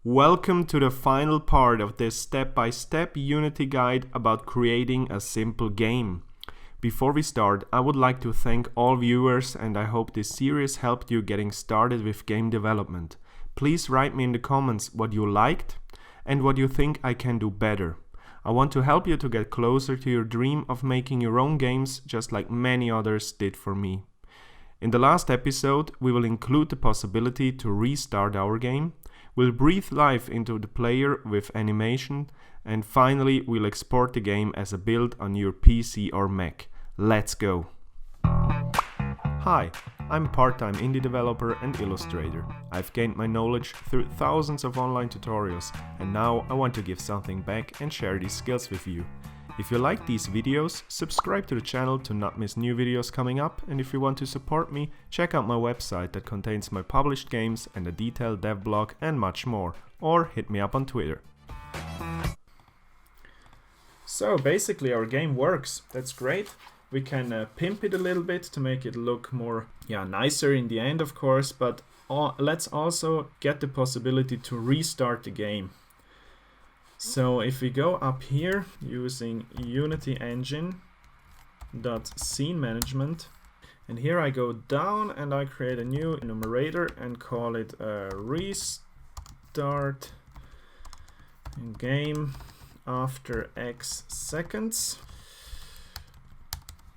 Welcome to the final part of this step-by-step Unity guide about creating a simple game. Before we start, I would like to thank all viewers, and I hope this series helped you getting started with game development. Please write me in the comments what you liked and what you think I can do better. I want to help you to get closer to your dream of making your own games, just like many others did for me. In the last episode, we will include the possibility to restart our game. We'll breathe life into the player with animation, and finally we'll export the game as a build on your PC or Mac. Let's go! Hi, I'm a part-time indie developer and illustrator. I've gained my knowledge through thousands of online tutorials, and now I want to give something back and share these skills with you. If you like these videos, subscribe to the channel to not miss new videos coming up, and if you want to support me, check out my website that contains my published games and a detailed dev blog and much more, or hit me up on Twitter. So basically our game works, that's great. We can pimp it a little bit to make it look more nicer in the end, of course, but let's also get the possibility to restart the game. So if we go up here using Unity engine .scene management, and here I go down and I create a new enumerator and call it restart game after X seconds.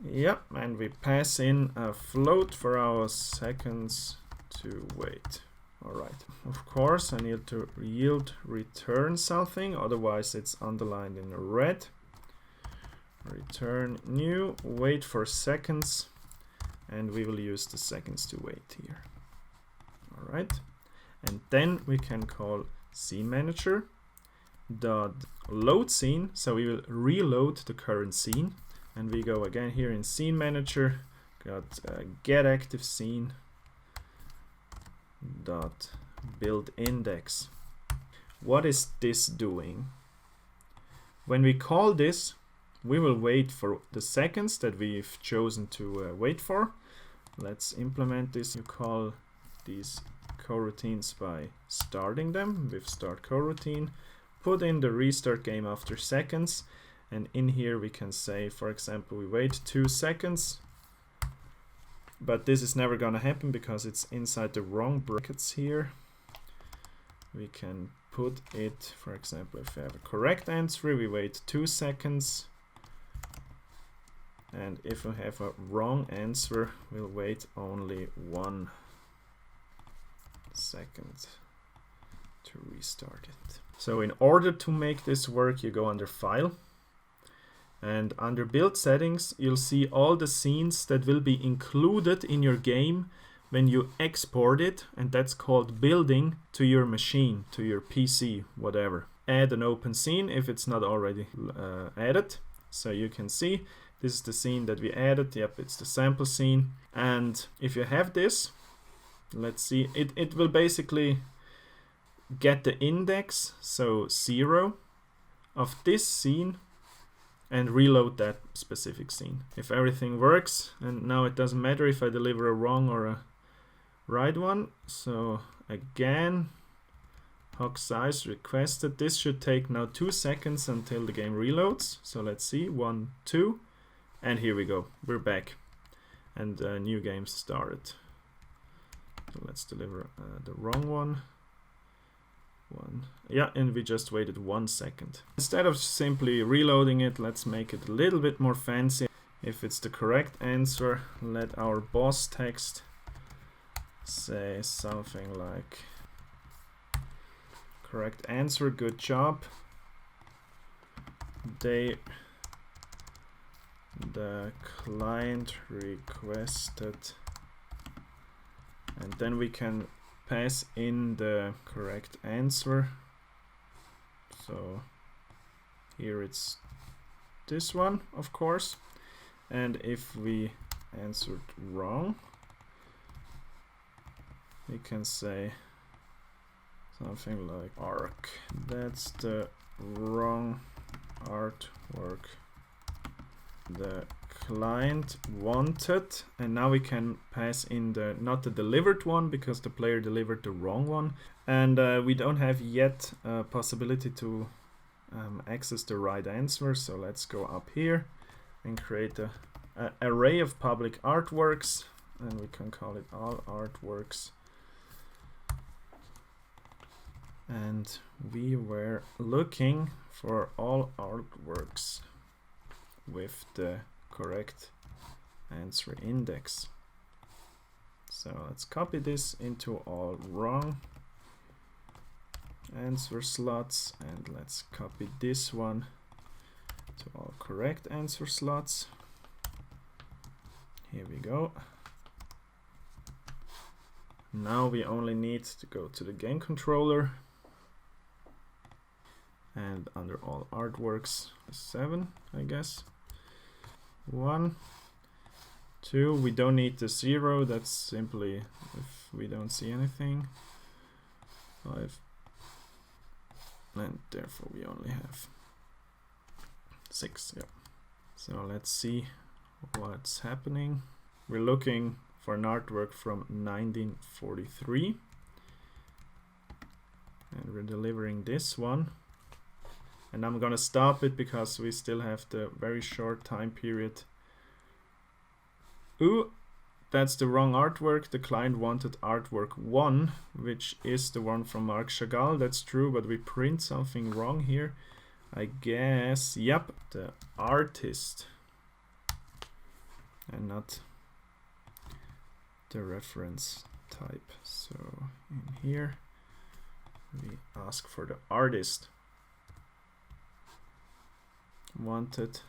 Yep, and we pass in a float for our seconds to wait. Alright, of course I need to yield return something, otherwise it's underlined in red. Return new, wait for seconds, and we will use the seconds to wait here. Alright, and then we can call scene manager dot load scene, so we will reload the current scene, and we go again here in scene manager, got get active scene dot build index. What is this doing? When we call this, we will wait for the seconds that we've chosen to wait for. Let's implement this. You call these coroutines by starting them with start coroutine, put in the restart game after seconds, and in here we can say, for example, we wait 2 seconds. But this is never gonna happen because it's inside the wrong brackets here. We can put it, for example, if we have a correct answer, we wait 2 seconds. And if we have a wrong answer, we'll wait only 1 second to restart it. So in order to make this work, you go under File. And under build settings, you'll see all the scenes that will be included in your game when you export it, and that's called building to your machine, to your PC, whatever. Add an open scene if it's not already added. So you can see this is the scene that we added. Yep, it's the sample scene. And if you have this, let's see, it will basically get the index, so 0, of this scene, and reload that specific scene. If everything works, and now it doesn't matter if I deliver a wrong or a right one. So again, hoc size requested. This should take now 2 seconds until the game reloads. So let's see, 1, 2, and here we go. We're back, and a new game started. So let's deliver the wrong one. Yeah, and we just waited 1 second. Instead of simply reloading it, let's make it a little bit more fancy. If it's the correct answer, let our boss text say something like correct answer, good job. The client requested, and then we can pass in the correct answer. So here it's this one, of course. And if we answered wrong, we can say something like arc. That's the wrong artwork. The client wanted, and now we can pass in the not the delivered one because the player delivered the wrong one, and we don't have yet a possibility to access the right answer. So let's go up here and create a array of public artworks, and we can call it all artworks. And we were looking for all artworks with the correct answer index. So let's copy this into all wrong answer slots, and let's copy this one to all correct answer slots. Here we go. Now we only need to go to the game controller, and under all artworks 7, I guess. 1, 2, we don't need the 0, that's simply if we don't see anything. 5, and therefore we only have 6. Yeah. So let's see what's happening. We're looking for an artwork from 1943, and we're delivering this one. And I'm gonna stop it because we still have the very short time period. Ooh, that's the wrong artwork. The client wanted artwork 1, which is the one from Marc Chagall. That's true, but we print something wrong here. I guess, yep, the artist and not the reference type. So in here, we ask for the artist. Wanted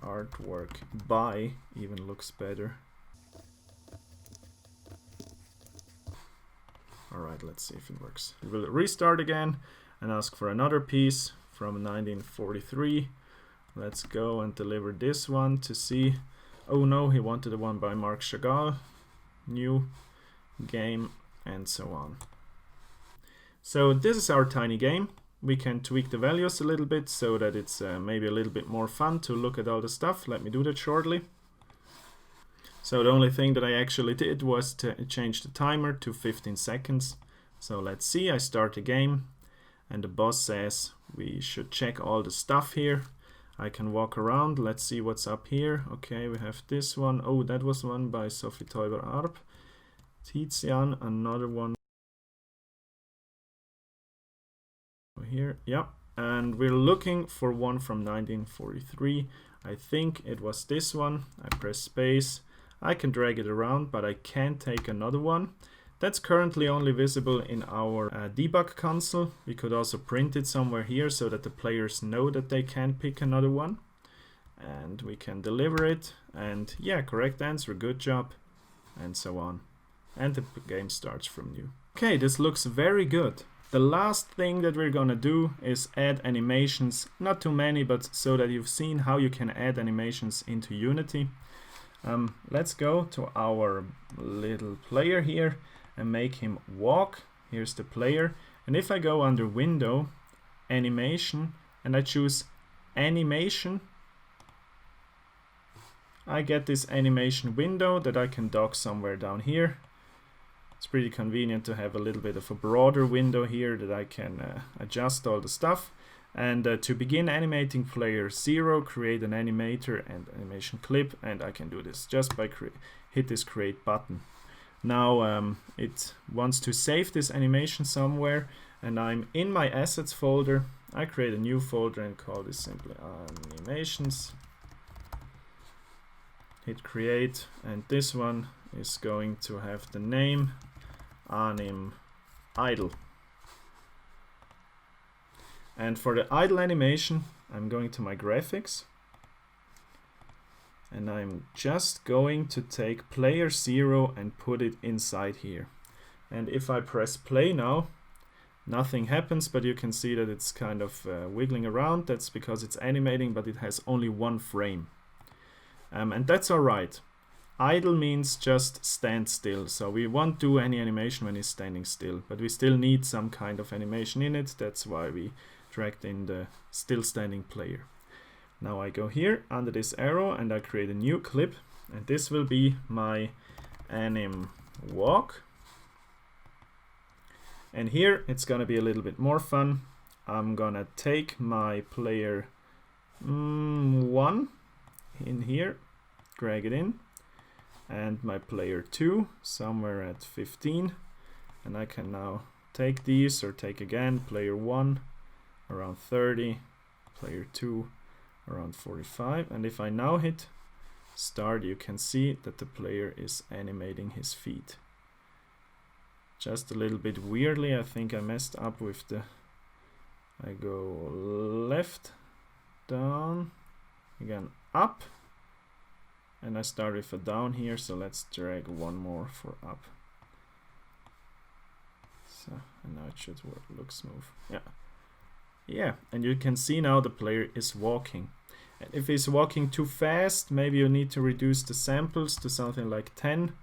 artwork by, even looks better. Alright, let's see if it works. We will restart again and ask for another piece from 1943. Let's go and deliver this one to see. Oh no, he wanted the one by Marc Chagall. New game, and so on. So this is our tiny game. We can tweak the values a little bit so that it's maybe a little bit more fun to look at all the stuff. Let me do that shortly. So the only thing that I actually did was to change the timer to 15 seconds. So let's see, I start the game and the boss says we should check all the stuff here. I can walk around, let's see what's up here. Okay, we have this one. Oh, that was one by Sophie Teuber-Arp. Tizian, another one. Here, yep, and we're looking for one from 1943. I think it was this one. I press space. I can drag it around, but I can't take another one. That's currently only visible in our debug console. We could also print it somewhere here so that the players know that they can pick another one. And we can deliver it. And yeah, correct answer, good job, and so on. And the game starts from new. Okay, this looks very good. The last thing that we're gonna do is add animations, not too many, but so that you've seen how you can add animations into Unity. Let's go to our little player here and make him walk. Here's the player, and if I go under Window, Animation, and I choose Animation, I get this animation window that I can dock somewhere down here. It's pretty convenient to have a little bit of a broader window here that I can adjust all the stuff. And to begin animating player 0, create an animator and animation clip, and I can do this just by hit this create button. Now it wants to save this animation somewhere, and I'm in my assets folder. I create a new folder and call this simply animations. Hit create, and this one is going to have the name anim idle. And for the idle animation, I'm going to my graphics, and I'm just going to take player 0 and put it inside here. And if I press play now, nothing happens, but you can see that it's kind of wiggling around. That's because it's animating, but it has only one frame. And that's alright. Idle means just stand still, so we won't do any animation when he's standing still, but we still need some kind of animation in it. That's why we dragged in the still standing player. Now I go here under this arrow and I create a new clip, and this will be my anim walk. And here it's gonna be a little bit more fun. I'm gonna take my player 1 in here, drag it in, and my player 2 somewhere at 15, and I can now take these, or take again player 1 around 30, player 2 around 45, and if I now hit start, you can see that the player is animating his feet. Just a little bit weirdly, I think I messed up with the, I go left, down, again up, and I start with a down here, so let's drag one more for up. So, and now it should look smooth. Yeah, and you can see now the player is walking. And if he's walking too fast, maybe you need to reduce the samples to something like 10.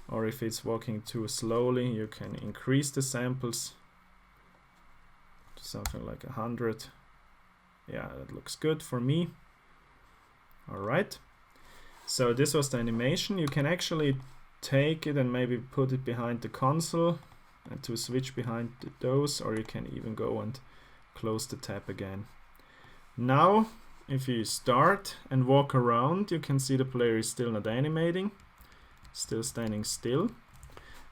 Or if it's walking too slowly, you can increase the samples to something like 100. Yeah, that looks good for me. Alright, so this was the animation. You can actually take it and maybe put it behind the console and to switch behind those, or you can even go and close the tab again. Now, if you start and walk around, you can see the player is still not animating, still standing still.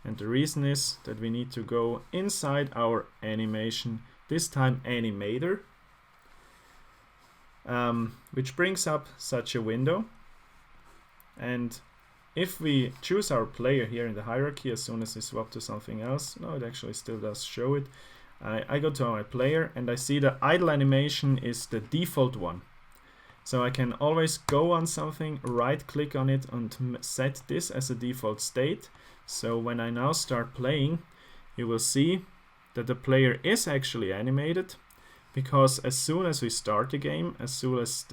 And the reason is that we need to go inside our animation, this time animator, which brings up such a window. And if we choose our player here in the hierarchy, as soon as we swap to something else, no, it actually still does show it. I go to my player and I see the idle animation is the default one. So I can always go on something, right click on it and set this as a default state. So when I now start playing, you will see that the player is actually animated, because as soon as we start the game, as soon as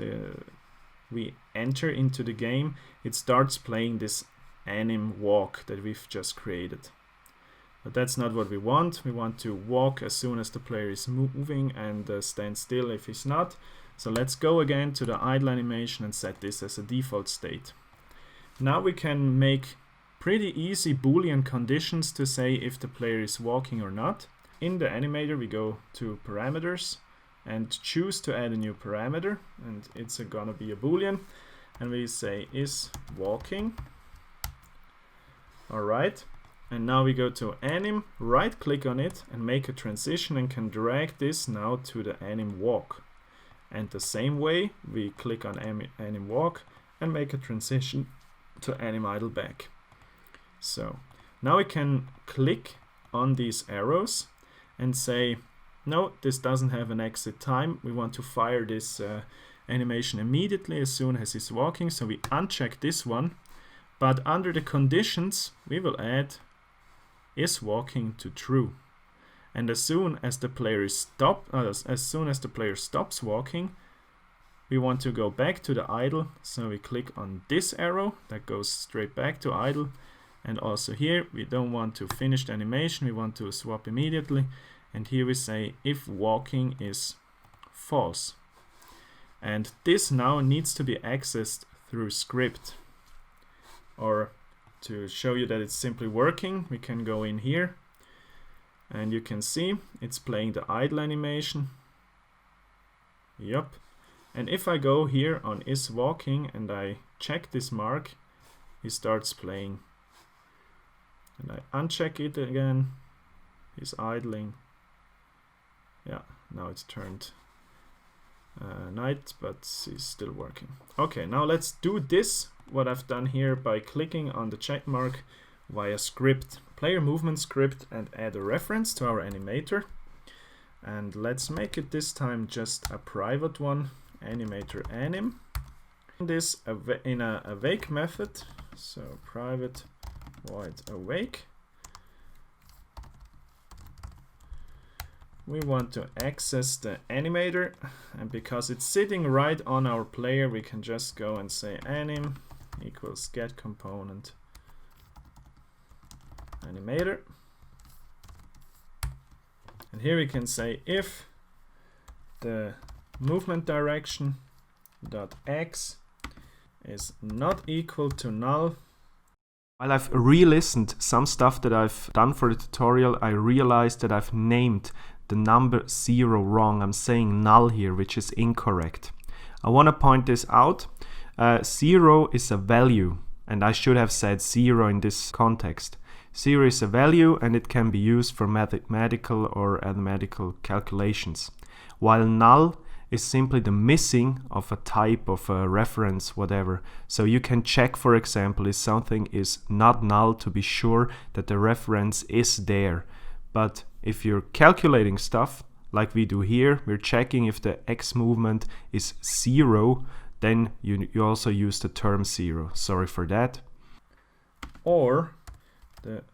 we enter into the game, it starts playing this anim walk that we've just created. But that's not what we want. We want to walk as soon as the player is moving and stand still if he's not. So let's go again to the idle animation and set this as a default state. Now we can make pretty easy Boolean conditions to say if the player is walking or not. In the animator we go to parameters and choose to add a new parameter, and it's gonna be a Boolean, and we say is walking. Alright, and now we go to anim, right click on it and make a transition, and can drag this now to the anim walk. And the same way we click on anim walk and make a transition to anim idle back. So now we can click on these arrows and say, no, this doesn't have an exit time. We want to fire this animation immediately as soon as he's walking. So we uncheck this one, but under the conditions we will add is walking to true. And as soon as the player stops walking, we want to go back to the idle. So we click on this arrow that goes straight back to idle. And also here we don't want to finish the animation, we want to swap immediately. And here we say if walking is false. And this now needs to be accessed through script. Or to show you that it's simply working, we can go in here and you can see it's playing the idle animation. Yup. And if I go here on is walking and I check this mark, he starts playing. And I uncheck it again, he's idling. Yeah, now it's turned night, but he's still working. Okay, now let's do this, what I've done here, by clicking on the check mark via script, player movement script, and add a reference to our animator. And let's make it this time just a private one, animator anim. This in a awake method, so private void awake. We want to access the animator, and because it's sitting right on our player, we can just go and say anim equals get component animator. And here we can say if the movement direction dot x is not equal to null. While I've re-listened some stuff that I've done for the tutorial, I realized that I've named the number 0 wrong. I'm saying null here, which is incorrect. I want to point this out. 0 is a value, and I should have said 0 in this context. 0 is a value, and it can be used for mathematical or arithmetical calculations, while null is simply the missing of a type of a reference, whatever. So you can check, for example, if something is not null to be sure that the reference is there. But if you're calculating stuff, like we do here, we're checking if the x movement is 0, then you also use the term 0. Sorry for that. Or the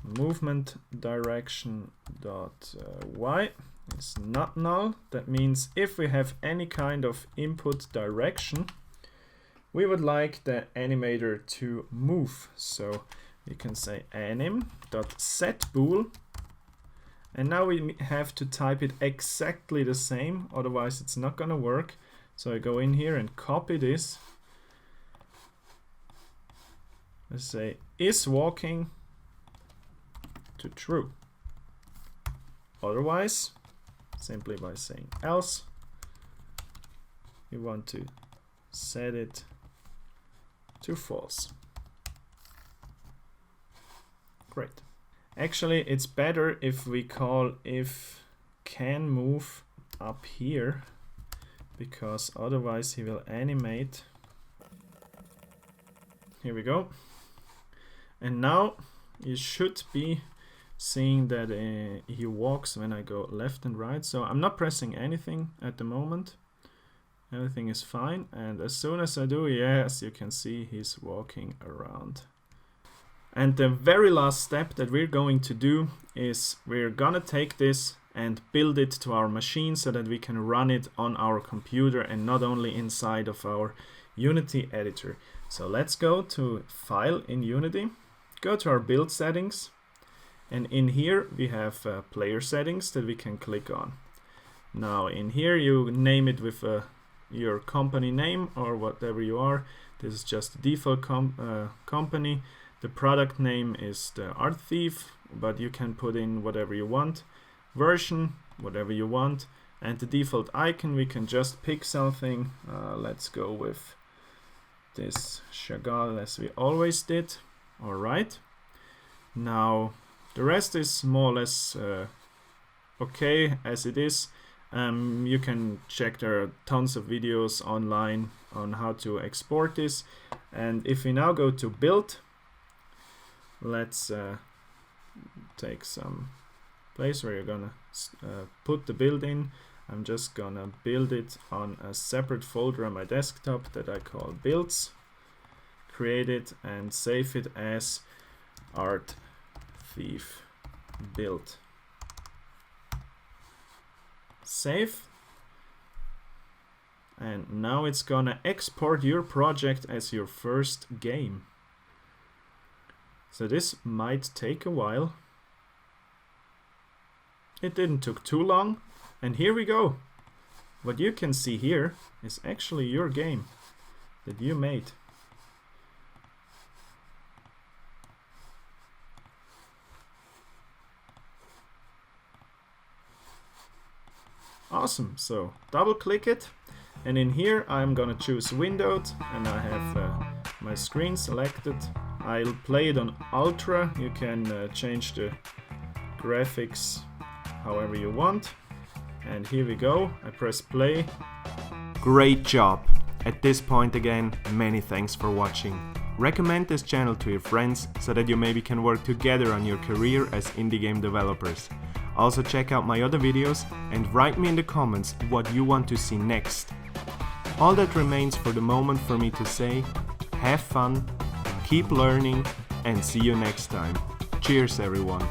movement direction dot y is not null. That means if we have any kind of input direction, we would like the animator to move. So we can say anim.setBool, and now we have to type it exactly the same, otherwise it's not gonna work. So I go in here and copy this. Let's say is walking to true. Otherwise, simply by saying else, we want to set it to false. Great. Actually, it's better if we call if can move up here, because otherwise he will animate. Here we go. And now you should be seeing that he walks when I go left and right. So I'm not pressing anything at the moment. Everything is fine. And as soon as I do, yes, you can see he's walking around. And the very last step that we're going to do is we're gonna take this and build it to our machine so that we can run it on our computer and not only inside of our Unity editor. So let's go to File in Unity, go to our build settings, and in here we have player settings that we can click on. Now in here you name it with your company name or whatever you are. This is just the default company. The product name is the Art Thief, but you can put in whatever you want. Version, whatever you want. And the default icon, we can just pick something. Let's go with this Chagall as we always did. All right. Now the rest is more or less okay as it is. You can check, there are tons of videos online on how to export this. And if we now go to build, let's take some place where you're gonna put the build in. I'm just gonna build it on a separate folder on my desktop that I call builds. Create it and save it as Art Thief build. Save. And now it's gonna export your project as your first game. So this might take a while. It didn't took too long. And here we go. What you can see here is actually your game that you made. Awesome. So double click it, and in here I'm gonna choose windowed, and I have my screen selected. I'll play it on ultra. You can change the graphics however you want. And here we go. I press play. Great job. At this point again, many thanks for watching. Recommend this channel to your friends so that you maybe can work together on your career as indie game developers. Also check out my other videos and write me in the comments what you want to see next. All that remains for the moment for me to say, have fun, keep learning, and see you next time. Cheers everyone.